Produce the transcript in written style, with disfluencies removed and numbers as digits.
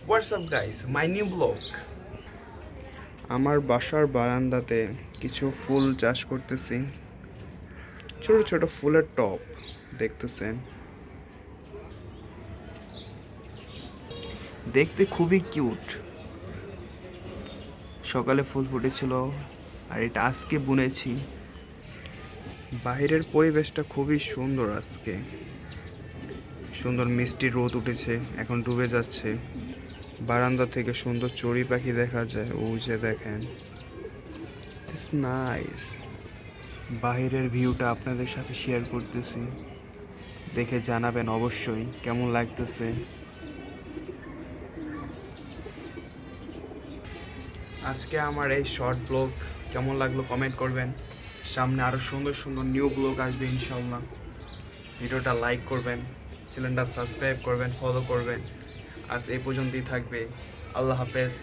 WhatsApp guys, my new blog. আমার বাসার বারান্দাতে কিছু ফুল চাষ করতেছি। ছোট ছোট ফুলের টব দেখতেছেন, দেখতে খুবই কিউট। সকালে ফুল ফুটেছিল আর এটা আজকে বুনেছি। বাইরের পরিবেশটা খুবই সুন্দর আজকে। সুন্দর মিষ্টি রোদ উঠেছে, এখন ডুবে যাচ্ছে। বারান্দা থেকে সুন্দর চড়ুই পাখি দেখা যায়, ওই যে দেখেন, ইটস নাইস। বাইরের ভিউটা আপনাদের সাথে শেয়ার করতেছি, দেখে জানাবেন অবশ্যই কেমন লাগতেছে। আজকে আমার এই শর্ট ব্লগ কেমন লাগলো কমেন্ট করবেন। সামনে আরও সুন্দর সুন্দর নিউ ব্লগ আসবে ইনশাল্লাহ। ভিডিওটা লাইক করবেন, চ্যানেলটা সাবস্ক্রাইব করবেন, ফলো করবেন। আজ এই পর্যন্তই থাকবে। আল্লাহ হাফেজ।